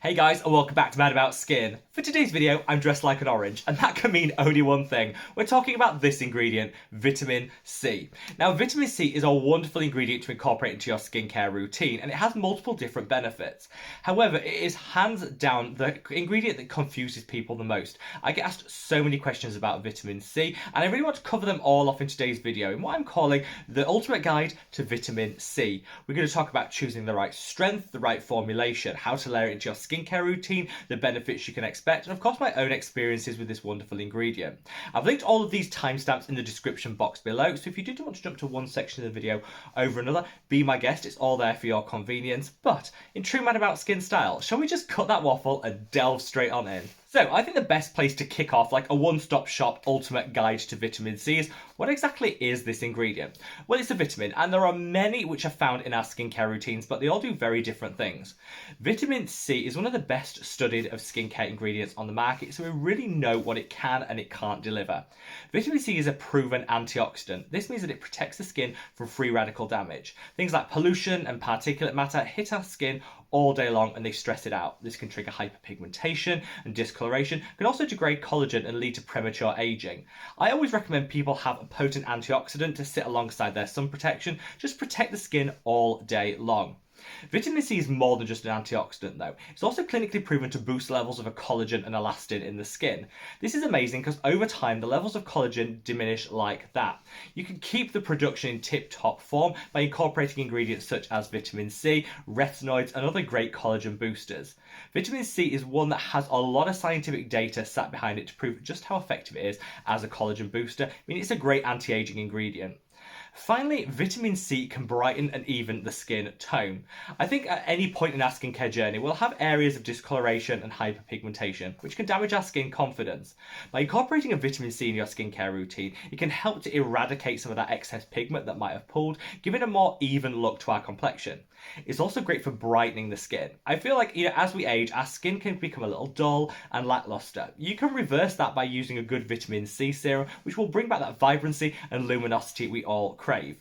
Hey guys, and welcome back to Mad About Skin. For today's video, I'm dressed like an orange, and that can mean only one thing. We're talking about this ingredient, vitamin C. Now, vitamin C is a wonderful ingredient to incorporate into your skincare routine, and it has multiple different benefits. However, it is hands down the ingredient that confuses people the most. I get asked so many questions about vitamin C, and I really want to cover them all off in today's video in what I'm calling the ultimate guide to vitamin C. We're going to talk about choosing the right strength, the right formulation, how to layer it into your skincare routine, the benefits you can expect, and of course my own experiences with this wonderful ingredient. I've linked all of these timestamps in the description box below, so if you did want to jump to one section of the video over another, be my guest, it's all there for your convenience. But in true Mad About Skin style, shall we just cut that waffle and delve straight on in? So I think the best place to kick off like a one-stop shop ultimate guide to vitamin C is, what exactly is this ingredient? Well, it's a vitamin, and there are many which are found in our skincare routines, but they all do very different things. Vitamin C is one of the best studied of skincare ingredients on the market, so we really know what it can and it can't deliver. Vitamin C is a proven antioxidant. This means that it protects the skin from free radical damage. Things like pollution and particulate matter hit our skin all day long and they stress it out. This can trigger hyperpigmentation and discoloration, can also degrade collagen and lead to premature aging. I always recommend people have a potent antioxidant to sit alongside their sun protection, just protect the skin all day long. Vitamin C is more than just an antioxidant though. It's also clinically proven to boost levels of a collagen and elastin in the skin. This is amazing because over time the levels of collagen diminish like that. You can keep the production in tip-top form by incorporating ingredients such as vitamin C, retinoids and other great collagen boosters. Vitamin C is one that has a lot of scientific data sat behind it to prove just how effective it is as a collagen booster. I mean, it's a great anti-aging ingredient. Finally, vitamin C can brighten and even the skin tone. I think at any point in our skincare journey, we'll have areas of discoloration and hyperpigmentation, which can damage our skin confidence. By incorporating a vitamin C in your skincare routine, it can help to eradicate some of that excess pigment that might have pulled, giving a more even look to our complexion. It's also great for brightening the skin. I feel like, as we age, our skin can become a little dull and lackluster. You can reverse that by using a good vitamin C serum, which will bring back that vibrancy and luminosity we all crave.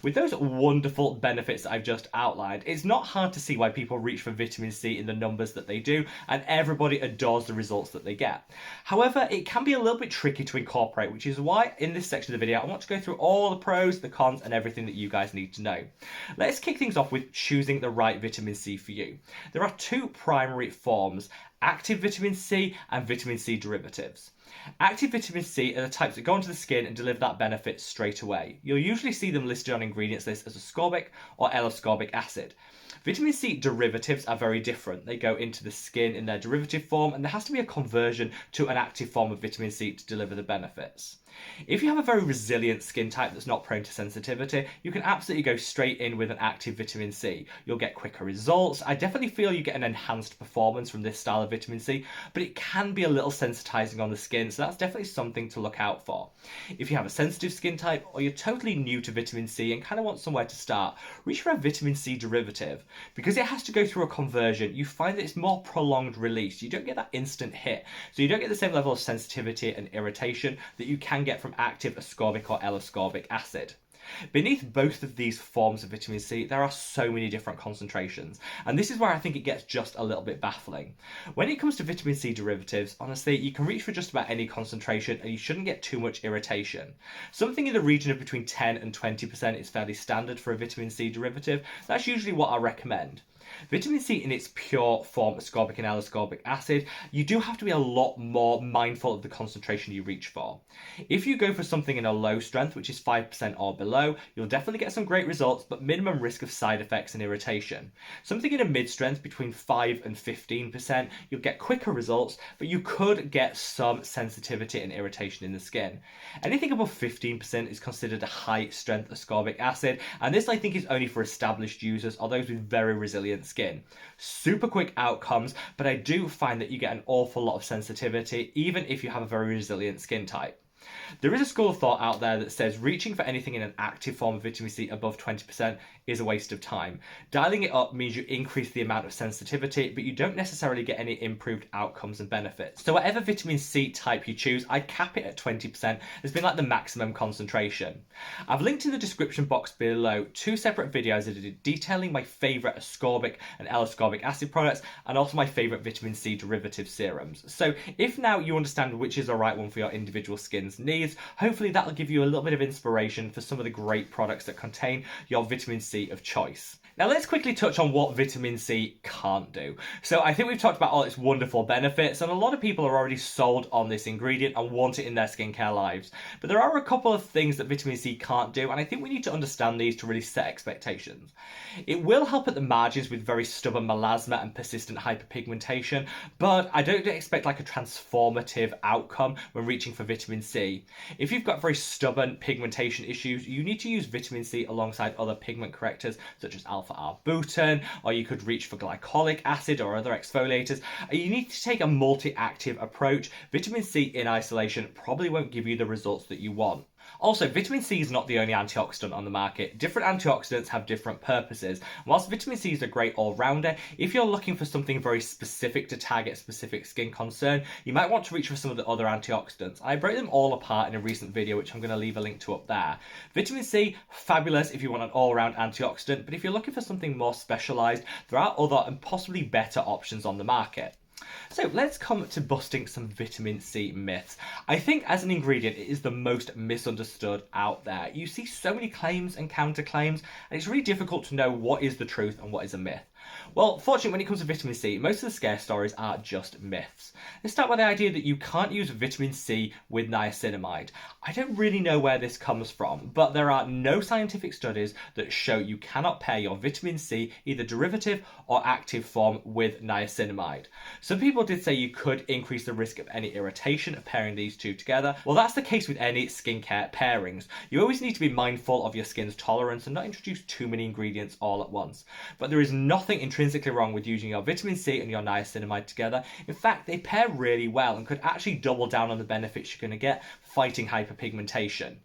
With those wonderful benefits that I've just outlined, it's not hard to see why people reach for vitamin C in the numbers that they do, and everybody adores the results that they get. However, it can be a little bit tricky to incorporate, which is why in this section of the video I want to go through all the pros, the cons, and everything that you guys need to know. Let's kick things off with choosing the right vitamin C for you. There are two primary forms: active vitamin C and vitamin C derivatives. Active vitamin C are the types that go into the skin and deliver that benefit straight away. You'll usually see them listed on ingredients lists as ascorbic or L-ascorbic acid. Vitamin C derivatives are very different. They go into the skin in their derivative form, and there has to be a conversion to an active form of vitamin C to deliver the benefits. If you have a very resilient skin type that's not prone to sensitivity, you can absolutely go straight in with an active vitamin C. You'll get quicker results. I definitely feel you get an enhanced performance from this style of vitamin C, but it can be a little sensitizing on the skin, so that's definitely something to look out for. If you have a sensitive skin type, or you're totally new to vitamin C and kind of want somewhere to start, reach for a vitamin C derivative. Because it has to go through a conversion, you find that it's more prolonged release. You don't get that instant hit, so you don't get the same level of sensitivity and irritation that you can get from active ascorbic or L-ascorbic acid. Beneath both of these forms of vitamin C, there are so many different concentrations, and this is where I think it gets just a little bit baffling. When it comes to vitamin C derivatives, honestly, you can reach for just about any concentration and you shouldn't get too much irritation. Something in the region of between 10 and 20% is fairly standard for a vitamin C derivative. That's usually what I recommend. Vitamin C in its pure form, ascorbic and L-ascorbic acid, you do have to be a lot more mindful of the concentration you reach for. If you go for something in a low strength, which is 5% or below, you'll definitely get some great results, but minimum risk of side effects and irritation. Something in a mid-strength between 5 and 15%, you'll get quicker results, but you could get some sensitivity and irritation in the skin. Anything above 15% is considered a high-strength ascorbic acid, and this I think is only for established users or those with very resilient skin. Super quick outcomes, but I do find that you get an awful lot of sensitivity even if you have a very resilient skin type. There is a school of thought out there that says reaching for anything in an active form of vitamin C above 20% is a waste of time. Dialing it up means you increase the amount of sensitivity, but you don't necessarily get any improved outcomes and benefits. So whatever vitamin C type you choose, I'd cap it at 20% as being like the maximum concentration. I've linked in the description box below 2 separate videos I did detailing my favourite ascorbic and L-ascorbic acid products and also my favourite vitamin C derivative serums. So if now you understand which is the right one for your individual skin's needs, hopefully that'll give you a little bit of inspiration for some of the great products that contain your vitamin C of choice. Now let's quickly touch on what vitamin C can't do. So I think we've talked about all its wonderful benefits, and a lot of people are already sold on this ingredient and want it in their skincare lives. But there are a couple of things that vitamin C can't do, and I think we need to understand these to really set expectations. It will help at the margins with very stubborn melasma and persistent hyperpigmentation, but I don't expect like a transformative outcome when reaching for vitamin C. If you've got very stubborn pigmentation issues, you need to use vitamin C alongside other pigment correctors such as alpha-arbutin, or you could reach for glycolic acid or other exfoliators. You need to take a multi-active approach. Vitamin C in isolation probably won't give you the results that you want. Also, vitamin C is not the only antioxidant on the market. Different antioxidants have different purposes. Whilst vitamin C is a great all-rounder, if you're looking for something very specific to target a specific skin concern, you might want to reach for some of the other antioxidants. I broke them all apart in a recent video, which I'm going to leave a link to up there. Vitamin C, fabulous if you want an all-round antioxidant, but if you're looking for something more specialised, there are other and possibly better options on the market. So let's come to busting some vitamin C myths. I think as an ingredient, it is the most misunderstood out there. You see so many claims and counterclaims, and it's really difficult to know what is the truth and what is a myth. Well, fortunately, when it comes to vitamin C, most of the scare stories are just myths. Let's start with the idea that you can't use vitamin C with niacinamide. I don't really know where this comes from, but there are no scientific studies that show you cannot pair your vitamin C, either derivative or active form, with niacinamide. Some people did say you could increase the risk of any irritation of pairing these two together. Well, that's the case with any skincare pairings. You always need to be mindful of your skin's tolerance and not introduce too many ingredients all at once. But there is nothing intrinsically wrong with using your vitamin C and your niacinamide together. In fact, they pair really well and could actually double down on the benefits you're going to get fighting hyperpigmentation.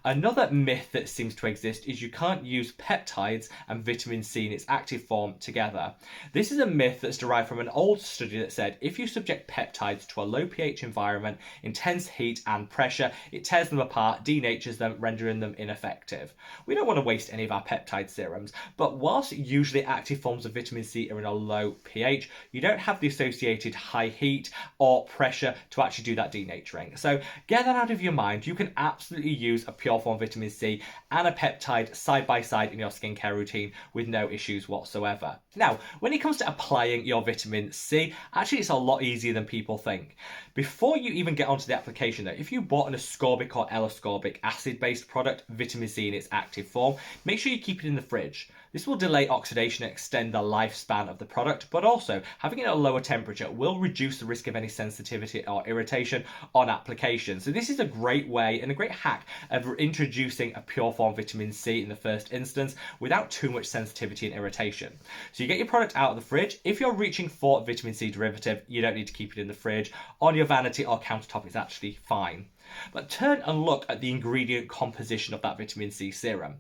Another myth that seems to exist is you can't use peptides and vitamin C in its active form together. This is a myth that's derived from an old study that said if you subject peptides to a low pH environment, intense heat and pressure, it tears them apart, denatures them, rendering them ineffective. We don't want to waste any of our peptide serums, but whilst usually active forms of vitamin C are in a low pH, you don't have the associated high heat or pressure to actually do that denaturing. So get that out of your mind. You can absolutely use a pure form vitamin C and a peptide side by side in your skincare routine with no issues whatsoever. Now, when it comes to applying your vitamin C, actually it's a lot easier than people think. Before you even get onto the application though, if you bought an ascorbic or L-ascorbic acid-based product, vitamin C in its active form, make sure you keep it in the fridge. This will delay oxidation and extend the lifespan of the product, but also having it at a lower temperature will reduce the risk of any sensitivity or irritation on application. So this is a great way and a great hack of introducing a pure form vitamin C in the first instance without too much sensitivity and irritation. So you get your product out of the fridge. If you're reaching for a vitamin C derivative, you don't need to keep it in the fridge. On your vanity or countertop, it's actually fine. But turn and look at the ingredient composition of that vitamin C serum.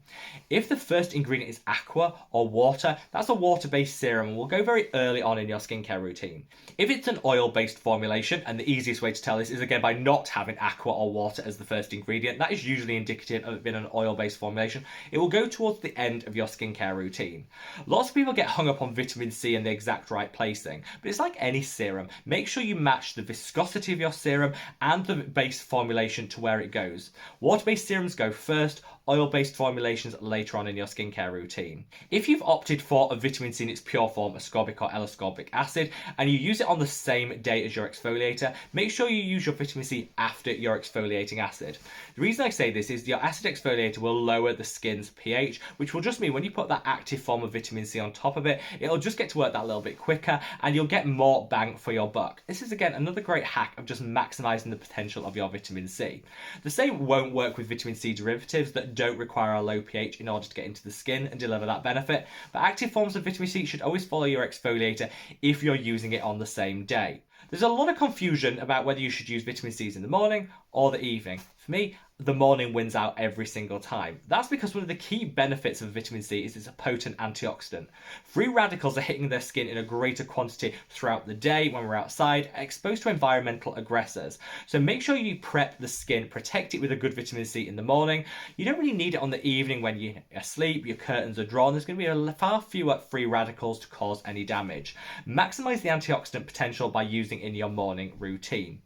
If the first ingredient is aqua or water, that's a water-based serum and will go very early on in your skincare routine. If it's an oil-based formulation, and the easiest way to tell this is again by not having aqua or water as the first ingredient, that is usually indicative of it being an oil-based formulation, it will go towards the end of your skincare routine. Lots of people get hung up on vitamin C and the exact right placing, but it's like any serum. Make sure you match the viscosity of your serum and the base formulation to where it goes. Water-based serums go first, oil-based formulations later on in your skincare routine. If you've opted for a vitamin C in its pure form, ascorbic or L-ascorbic acid, and you use it on the same day as your exfoliator, make sure you use your vitamin C after your exfoliating acid. The reason I say this is your acid exfoliator will lower the skin's pH, which will just mean when you put that active form of vitamin C on top of it, it'll just get to work that little bit quicker and you'll get more bang for your buck. This is again another great hack of just maximizing the potential of your vitamin C. The same won't work with vitamin C derivatives that don't require a low pH in order to get into the skin and deliver that benefit, but active forms of vitamin C should always follow your exfoliator if you're using it on the same day. There's a lot of confusion about whether you should use vitamin C's in the morning or the evening. For me, the morning wins out every single time. That's because one of the key benefits of vitamin C is it's a potent antioxidant. Free radicals are hitting their skin in a greater quantity throughout the day when we're outside, exposed to environmental aggressors. So make sure you prep the skin, protect it with a good vitamin C in the morning. You don't really need it on the evening when you're asleep, your curtains are drawn. There's going to be far fewer free radicals to cause any damage. Maximize the antioxidant potential by using in your morning routine.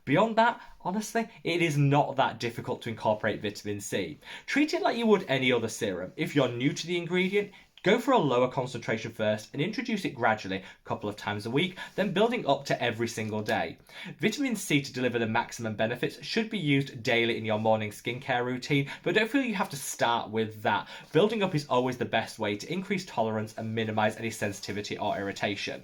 Beyond that, honestly, it is not that difficult to incorporate vitamin C. Treat it like you would any other serum. If you're new to the ingredient, go for a lower concentration first and introduce it gradually, a couple of times a week, then building up to every single day. Vitamin C to deliver the maximum benefits should be used daily in your morning skincare routine, but don't feel you have to start with that. Building up is always the best way to increase tolerance and minimize any sensitivity or irritation.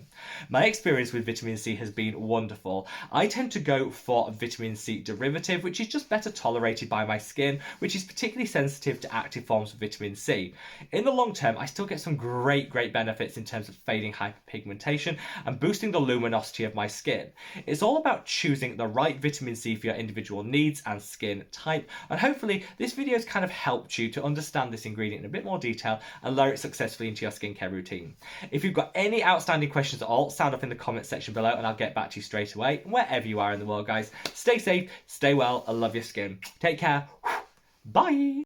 My experience with vitamin C has been wonderful. I tend to go for a vitamin C derivative, which is just better tolerated by my skin, which is particularly sensitive to active forms of vitamin C. In the long term, I still get some great benefits in terms of fading hyperpigmentation and boosting the luminosity of my skin. It's all about choosing the right vitamin C for your individual needs and skin type, and hopefully this video has kind of helped you to understand this ingredient in a bit more detail and layer it successfully into your skincare routine. If you've got any outstanding questions at all, sound off in the comments section below and I'll get back to you straight away. Wherever you are in the world, guys, stay safe, stay well, and love your skin. Take care. Bye.